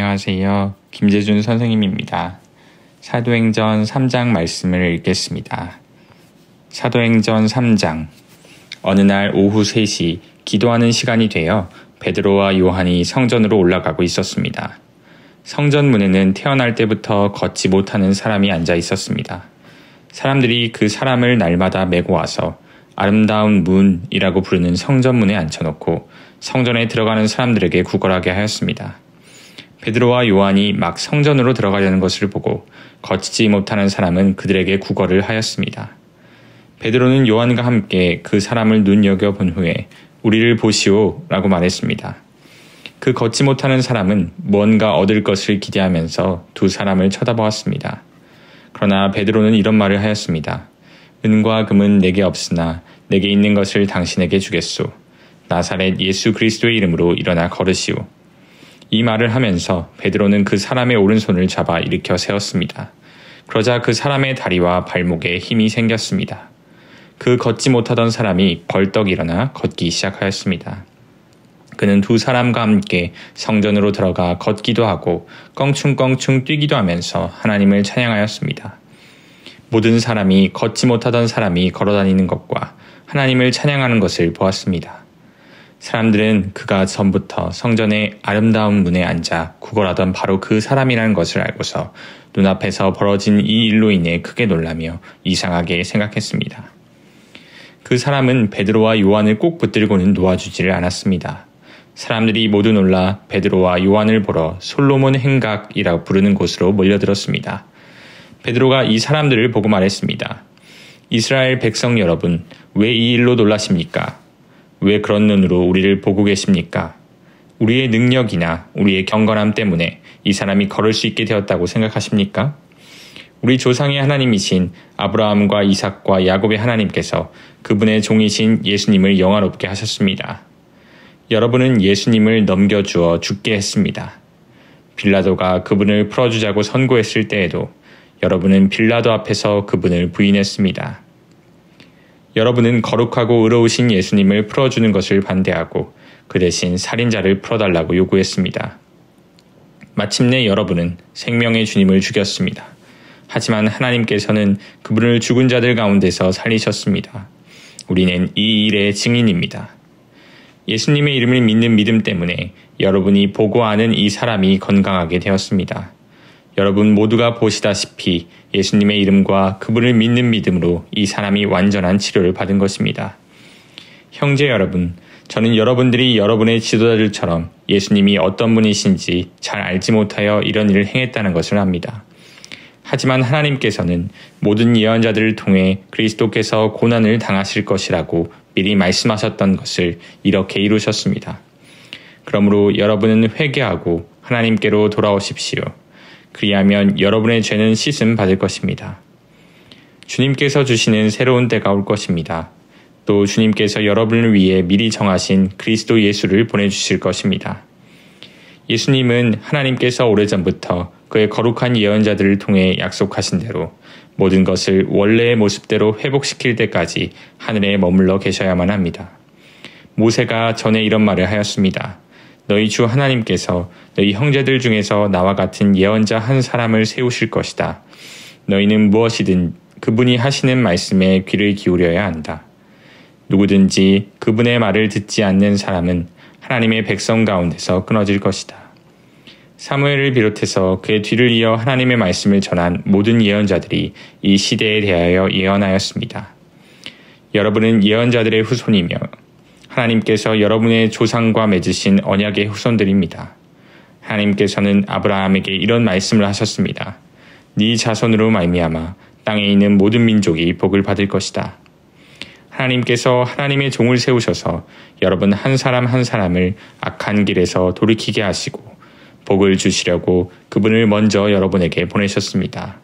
안녕하세요. 김재준 선생님입니다. 사도행전 3장 말씀을 읽겠습니다. 사도행전 3장. 어느 날 오후 3시 기도하는 시간이 되어 베드로와 요한이 성전으로 올라가고 있었습니다. 성전 문에는 태어날 때부터 걷지 못하는 사람이 앉아 있었습니다. 사람들이 그 사람을 날마다 메고 와서 아름다운 문이라고 부르는 성전 문에 앉혀놓고 성전에 들어가는 사람들에게 구걸하게 하였습니다. 베드로와 요한이 막 성전으로 들어가려는 것을 보고 걷지 못하는 사람은 그들에게 구걸을 하였습니다. 베드로는 요한과 함께 그 사람을 눈여겨본 후에 우리를 보시오 라고 말했습니다. 그 걷지 못하는 사람은 무언가 얻을 것을 기대하면서 두 사람을 쳐다보았습니다. 그러나 베드로는 이런 말을 하였습니다. 은과 금은 내게 없으나 내게 있는 것을 당신에게 주겠소. 나사렛 예수 그리스도의 이름으로 일어나 걸으시오. 이 말을 하면서 베드로는 그 사람의 오른손을 잡아 일으켜 세웠습니다. 그러자 그 사람의 다리와 발목에 힘이 생겼습니다. 그 걷지 못하던 사람이 벌떡 일어나 걷기 시작하였습니다. 그는 두 사람과 함께 성전으로 들어가 걷기도 하고 껑충껑충 뛰기도 하면서 하나님을 찬양하였습니다. 모든 사람이 걷지 못하던 사람이 걸어다니는 것과 하나님을 찬양하는 것을 보았습니다. 사람들은 그가 전부터 성전의 아름다운 문에 앉아 구걸하던 바로 그 사람이라는 것을 알고서 눈앞에서 벌어진 이 일로 인해 크게 놀라며 이상하게 생각했습니다. 그 사람은 베드로와 요한을 꼭 붙들고는 놓아주지를 않았습니다. 사람들이 모두 놀라 베드로와 요한을 보러 솔로몬 행각이라고 부르는 곳으로 몰려들었습니다. 베드로가 이 사람들을 보고 말했습니다. 이스라엘 백성 여러분, 왜 이 일로 놀라십니까? 왜 그런 눈으로 우리를 보고 계십니까? 우리의 능력이나 우리의 경건함 때문에 이 사람이 걸을 수 있게 되었다고 생각하십니까? 우리 조상의 하나님이신 아브라함과 이삭과 야곱의 하나님께서 그분의 종이신 예수님을 영화롭게 하셨습니다. 여러분은 예수님을 넘겨주어 죽게 했습니다. 빌라도가 그분을 풀어주자고 선고했을 때에도 여러분은 빌라도 앞에서 그분을 부인했습니다. 여러분은 거룩하고 의로우신 예수님을 풀어주는 것을 반대하고 그 대신 살인자를 풀어달라고 요구했습니다. 마침내 여러분은 생명의 주님을 죽였습니다. 하지만 하나님께서는 그분을 죽은 자들 가운데서 살리셨습니다. 우리는 이 일의 증인입니다. 예수님의 이름을 믿는 믿음 때문에 여러분이 보고 아는 이 사람이 건강하게 되었습니다. 여러분 모두가 보시다시피 예수님의 이름과 그분을 믿는 믿음으로 이 사람이 완전한 치료를 받은 것입니다. 형제 여러분, 저는 여러분들이 여러분의 지도자들처럼 예수님이 어떤 분이신지 잘 알지 못하여 이런 일을 행했다는 것을 압니다. 하지만 하나님께서는 모든 예언자들을 통해 그리스도께서 고난을 당하실 것이라고 미리 말씀하셨던 것을 이렇게 이루셨습니다. 그러므로 여러분은 회개하고 하나님께로 돌아오십시오. 그리하면 여러분의 죄는 씻음 받을 것입니다. 주님께서 주시는 새로운 때가 올 것입니다. 또 주님께서 여러분을 위해 미리 정하신 그리스도 예수를 보내주실 것입니다. 예수님은 하나님께서 오래전부터 그의 거룩한 예언자들을 통해 약속하신 대로 모든 것을 원래의 모습대로 회복시킬 때까지 하늘에 머물러 계셔야만 합니다. 모세가 전에 이런 말을 하였습니다. 너희 주 하나님께서 너희 형제들 중에서 나와 같은 예언자 한 사람을 세우실 것이다. 너희는 무엇이든 그분이 하시는 말씀에 귀를 기울여야 한다. 누구든지 그분의 말을 듣지 않는 사람은 하나님의 백성 가운데서 끊어질 것이다. 사무엘을 비롯해서 그의 뒤를 이어 하나님의 말씀을 전한 모든 예언자들이 이 시대에 대하여 예언하였습니다. 여러분은 예언자들의 후손이며 하나님께서 여러분의 조상과 맺으신 언약의 후손들입니다. 하나님께서는 아브라함에게 이런 말씀을 하셨습니다. 네 자손으로 말미암아 땅에 있는 모든 민족이 복을 받을 것이다. 하나님께서 하나님의 종을 세우셔서 여러분 한 사람 한 사람을 악한 길에서 돌이키게 하시고 복을 주시려고 그분을 먼저 여러분에게 보내셨습니다.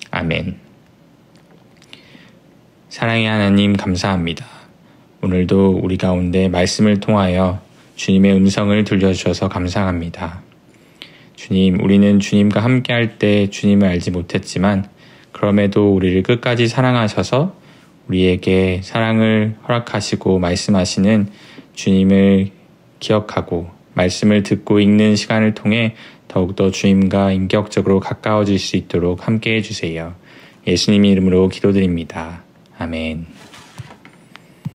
아멘. 사랑의 하나님 감사합니다. 오늘도 우리 가운데 말씀을 통하여 주님의 음성을 들려주셔서 감사합니다. 주님, 우리는 주님과 함께할 때 주님을 알지 못했지만 그럼에도 우리를 끝까지 사랑하셔서 우리에게 사랑을 허락하시고 말씀하시는 주님을 기억하고 말씀을 듣고 읽는 시간을 통해 더 더욱더 주님과 인격적으로 가까워질 수 있도록 함께해 주세요. 예수님 이름으로 기도드립니다. 아멘.